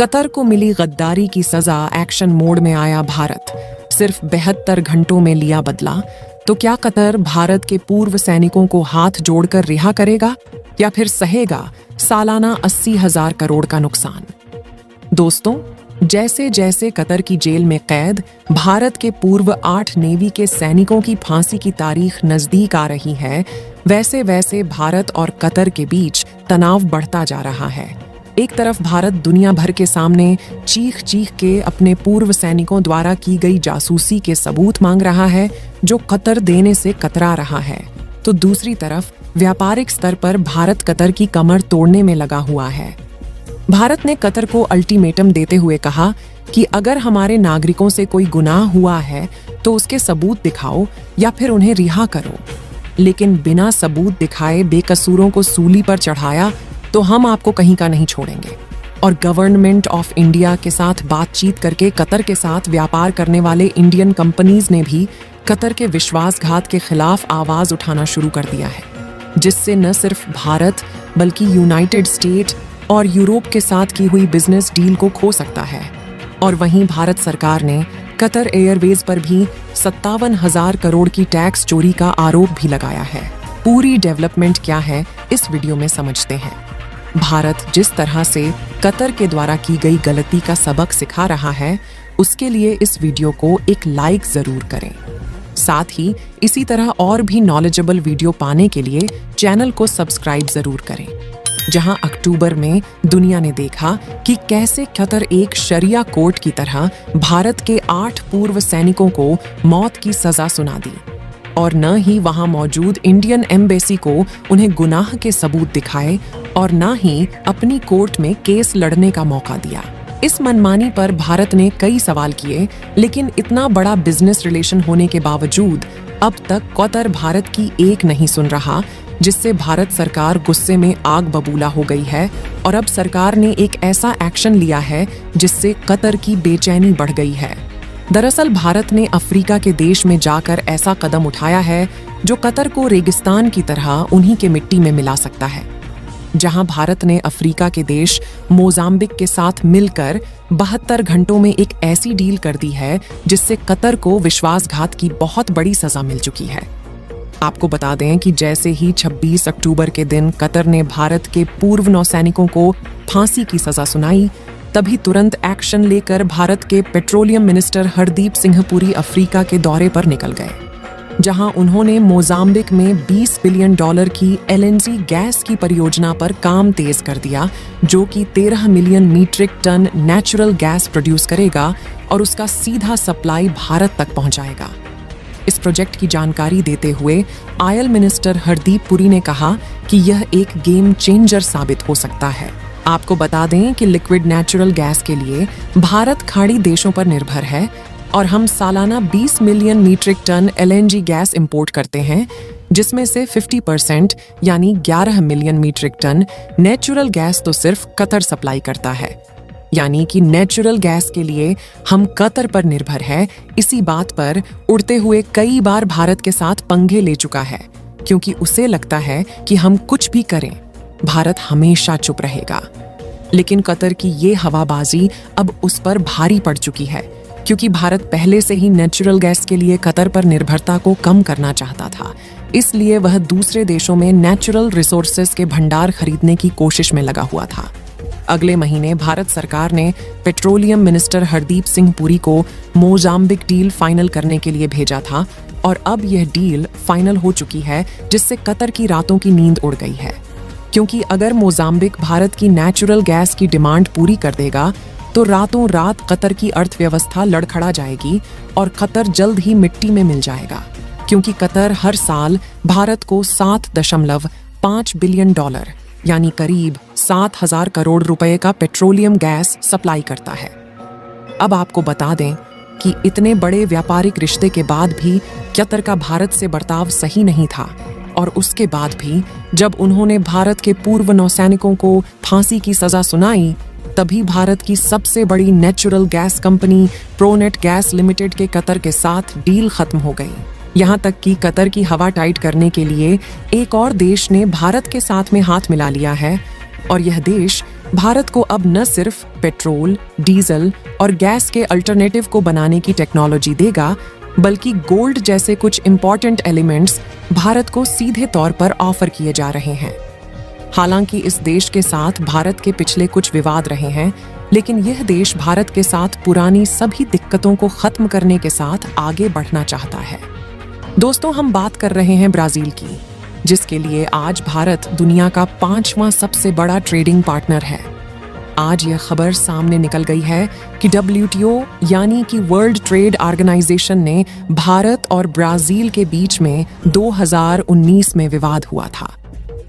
Qatar को मिली गद्दारी की सजा, एक्शन मोड में आया भारत। सिर्फ 72 घंटों में लिया बदला। तो क्या कतर भारत के पूर्व सैनिकों को हाथ जोड़कर रिहा करेगा या फिर सहेगा सालाना 80,000 करोड़ का नुकसान? दोस्तों, जैसे जैसे कतर की जेल में कैद भारत के पूर्व 8 नेवी के सैनिकों की फांसी की तारीख नजदीक आ रही है, वैसे वैसे भारत और कतर के बीच तनाव बढ़ता जा रहा है। एक तरफ भारत दुनिया भर के सामने चीख चीख के अपने पूर्व सैनिकों द्वारा की गई जासूसी के सबूत मांग रहा है, जो कतर देने से कतरा रहा है, तो दूसरी तरफ व्यापारिक स्तर पर भारत कतर की कमर तोड़ने में लगा हुआ है। भारत ने कतर को अल्टीमेटम देते हुए कहा कि अगर हमारे नागरिकों से कोई गुनाह हुआ है तो उसके सबूत दिखाओ या फिर उन्हें रिहा करो, लेकिन बिना सबूत दिखाए बेकसूरों को सूली पर चढ़ाया तो हम आपको कहीं का नहीं छोड़ेंगे। और गवर्नमेंट ऑफ इंडिया के साथ बातचीत करके कतर के साथ व्यापार करने वाले इंडियन कंपनीज ने भी कतर के विश्वासघात के खिलाफ आवाज उठाना शुरू कर दिया है, जिससे न सिर्फ भारत बल्कि यूनाइटेड स्टेट और यूरोप के साथ की हुई बिजनेस डील को खो सकता है। और वहीं भारत सरकार ने कतर एयरवेज पर भी 57,000 करोड़ की टैक्स चोरी का आरोप भी लगाया है। पूरी डेवलपमेंट क्या है, इस वीडियो में समझते हैं। भारत जिस तरह से कतर के द्वारा की गई गलती का सबक सिखा रहा है, उसके लिए इस वीडियो को एक लाइक जरूर करें। साथ ही इसी तरह और भी नॉलेजेबल वीडियो पाने के लिए चैनल को सब्सक्राइब जरूर करें। जहां अक्टूबर में दुनिया ने देखा कि कैसे कतर एक शरिया कोर्ट की तरह भारत के 8 पूर्व सैनिकों को मौत की सजा सुना दी, और न ही वहां मौजूद इंडियन एम्बेसी को उन्हें गुनाह के सबूत दिखाए और न ही अपनी कोर्ट में केस लड़ने का मौका दिया। इस मनमानी पर भारत ने कई सवाल किए, लेकिन इतना बड़ा बिजनेस रिलेशन होने के बावजूद अब तक कतर भारत की एक नहीं सुन रहा, जिससे भारत सरकार गुस्से में आग बबूला हो गई है। और अब सरकार ने एक ऐसा एक्शन लिया है जिससे कतर की बेचैनी बढ़ गई है। दरअसल भारत ने अफ्रीका के देश में जाकर ऐसा कदम उठाया है जो कतर को रेगिस्तान की तरह उन्हीं के मिट्टी में मिला सकता है। जहां भारत ने अफ्रीका के देश मोजाम्बिक के साथ मिलकर 72 घंटों में एक ऐसी डील कर दी है जिससे कतर को विश्वासघात की बहुत बड़ी सजा मिल चुकी है। आपको बता दें कि जैसे ही 26 अक्टूबर के दिन कतर ने भारत के पूर्व नौसैनिकों को फांसी की सजा सुनाई, तभी तुरंत एक्शन लेकर भारत के petroleum minister Hardeep Singh Puri Africa के दौरे पर निकल गए, जहां उन्होंने मोजाम्बिक में $20 बिलियन की LNG गैस की परियोजना पर काम तेज कर दिया, जो कि 13 million metric ton natural gas produce करेगा और उसका सीधा सप्लाई भारत तक पहुंचाएगा। इस प्रोजेक्ट की जानकारी देते हुए ऑयल मिनिस्टर हरदीप पुरी ने कहा कि यह एक गेम चेंजर साबित हो सकता है। आपको बता दें कि लिक्विड नेचुरल गैस के लिए भारत खाड़ी देशों पर निर्भर है और हम सालाना 20 million metric ton LNG gas import करते हैं, जिसमें से 50% यानी 11 million metric ton natural gas तो सिर्फ कतर सप्लाई करता है। यानी कि नेचुरल गैस के लिए हम कतर पर निर्भर है। इसी बात पर उड़ते हुए कई बार भारत के साथ पंगे ले चुका है, क्योंकि उसे लगता है कि हम कुछ भी करें, भारत हमेशा चुप रहेगा। लेकिन कतर की ये हवाबाजी अब उस पर भारी पड़ चुकी है, क्योंकि भारत पहले से ही नेचुरल गैस के लिए कतर पर निर्भरता को कम करना चाहता था। इसलिए वह दूसरे देशों में नेचुरल रिसोर्सेज के भंडार खरीदने की कोशिश में लगा हुआ था। अगले महीने भारत सरकार ने पेट्रोलियम मिनिस्टर हरदीप सिंह पुरी को मोजाम्बिक डील फाइनल करने के लिए भेजा था, और अब यह डील फाइनल हो चुकी है, जिससे कतर की रातों की नींद उड़ गई है। क्योंकि अगर मोजाम्बिक भारत की नेचुरल गैस की डिमांड पूरी कर देगा तो रातों रात कतर की अर्थव्यवस्था लड़खड़ा जाएगी और कतर जल्द ही मिट्टी में मिल जाएगा, क्योंकि कतर हर साल भारत को $7.5 बिलियन यानी करीब 7,000 करोड़ रुपए का पेट्रोलियम गैस सप्लाई करता है। अब आपको बता दें कि इतने बड़े व्यापारिक रिश्ते के बाद भी कतर का भारत से बर्ताव सही नहीं था, और उसके बाद भी जब उन्होंने भारत के पूर्व नौसैनिकों को फांसी की सजा सुनाई, तभी भारत की सबसे बड़ी natural gas company pronate gas limited के कतर के साथ डील खत्म हो गई। यहाँ तक कि कतर की हवा टाइट करने के लिए एक और देश ने भारत के साथ में हाथ मिला लिया है, और यह देश भारत को अब न सिर्फ पेट्रोल, डीजल और गैस के अल्टरनेटिव को बनाने की टेक्नोलॉजी देगा, बल्कि गोल्ड जैसे कुछ इंपॉर्टेंट एलिमेंट्स भारत को सीधे तौर पर ऑफर किए जा रहे हैं। हालांकि इस देश के साथ भारत के पिछले कुछ विवाद रहे हैं, लेकिन यह देश भारत के साथ पुरानी सभी दिक्कतों को खत्म करने के साथ आगे बढ़ना चाहता है। दोस्तों, हम बात कर रहे हैं ब्राजील की, जिसके लिए आज भारत दुनिया का 5वां सबसे बड़ा ट्रेडिंग पार्टनर है। आज यह खबर सामने निकल गई है कि WTO यानी कि वर्ल्ड ट्रेड ऑर्गेनाइजेशन ने भारत और ब्राजील के बीच में 2019 में विवाद हुआ था,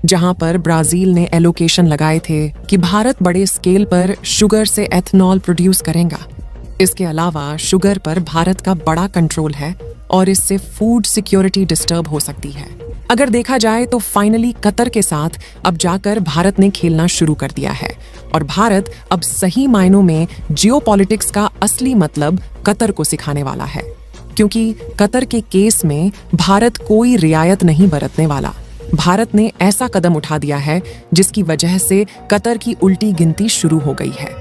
जहां पर ब्राजील ने एलोकेशन लगाए थे कि भारत बड़े स्केल पर शुगर से एथनॉल प्रोड्यूस करेगा। इसके अलावा शुगर पर भारत का बड़ा कंट्रोल है और इससे फूड सिक्योरिटी डिस्टर्ब हो सकती है। अगर देखा जाए तो फाइनली कतर के साथ अब जाकर भारत ने खेलना शुरू कर दिया है और भारत अब सही मायनों में जियोपॉलिटिक्स का असली मतलब कतर को सिखाने वाला है, क्योंकि कतर के केस में भारत कोई रियायत नहीं बरतने वाला। भारत ने ऐसा कदम उठा दिया है जिसकी वजह से कतर की उल्टी गिनती शुरू हो गई है।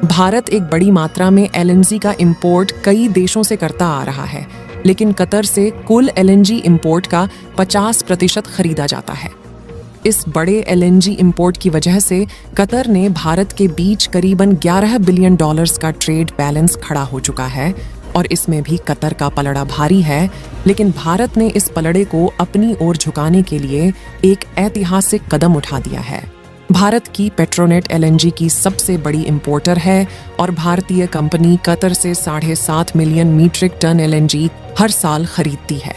भारत एक बड़ी मात्रा में LNG का इंपोर्ट कई देशों से करता आ रहा है, लेकिन कतर से कुल LNG इंपोर्ट का 50% खरीदा जाता है। इस बड़े LNG इंपोर्ट की वजह से कतर ने भारत के बीच करीबन $11 बिलियन का ट्रेड बैलेंस खड़ा हो चुका है और इसमें भी कतर का पलड़ा भारी है। लेकिन भारत ने इस पलड़े को अपनी ओर झुकाने के लिए एक ऐतिहासिक कदम उठा दिया है। भारत की पेट्रोनेट LNG की सबसे बड़ी इंपोर्टर है और भारतीय कंपनी कतर से 7.5 मिलियन मीट्रिक टन LNG हर साल खरीदती है।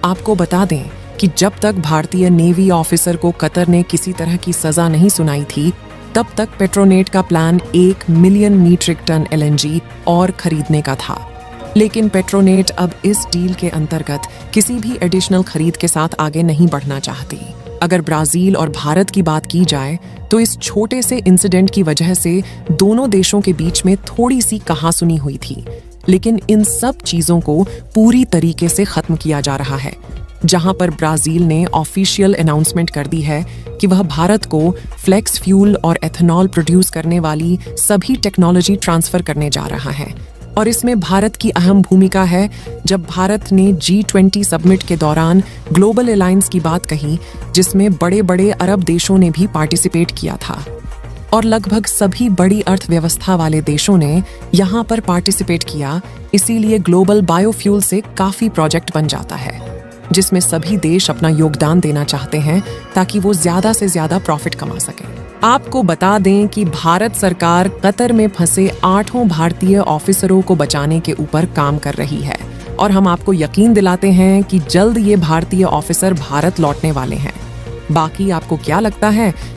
आपको बता दें कि जब तक भारतीय नेवी ऑफिसर को कतर ने किसी तरह की सजा नहीं सुनाई थी, तब तक पेट्रोनेट का plan 1 million metric ton LNG और खरीदने का था। लेकिन पेट्रोनेट अब इस डील के अंतर्गत किसी भी एडिशनल खरीद के साथ आगे नहीं बढ़ना चाहती। अगर ब्राजील और भारत की बात की जाए तो इस छोटे से इंसिडेंट की वजह से दोनों देशों के बीच में थोड़ी सी कहासुनी हुई थी, लेकिन इन सब चीजों को पूरी तरीके से खत्म किया जा रहा है, जहां पर ब्राजील ने ऑफिशियल अनाउंसमेंट कर दी है कि वह भारत को फ्लेक्स फ्यूल और एथनॉल प्रोड्यूस करने वाली सभी टेक्नोलॉजी ट्रांसफर करने जा रहा है। और इसमें भारत की अहम भूमिका है, जब भारत ने G20 समिट के दौरान ग्लोबल अलायंस की बात कही, जिसमें बड़े बड़े अरब देशों ने भी पार्टिसिपेट किया था और लगभग सभी बड़ी अर्थव्यवस्था वाले देशों ने यहाँ पर पार्टिसिपेट किया। इसीलिए ग्लोबल बायोफ्यूल से काफी प्रोजेक्ट बन जाता है, जिसमें सभी देश अपना योगदान देना चाहते हैं ताकि वो ज्यादा से ज्यादा प्रॉफिट कमा सकें। आपको बता दें कि भारत सरकार कतर में फंसे 8 भारतीय ऑफिसरों को बचाने के ऊपर काम कर रही है और हम आपको यकीन दिलाते हैं कि जल्द ये भारतीय ऑफिसर भारत लौटने वाले हैं। बाकी आपको क्या लगता है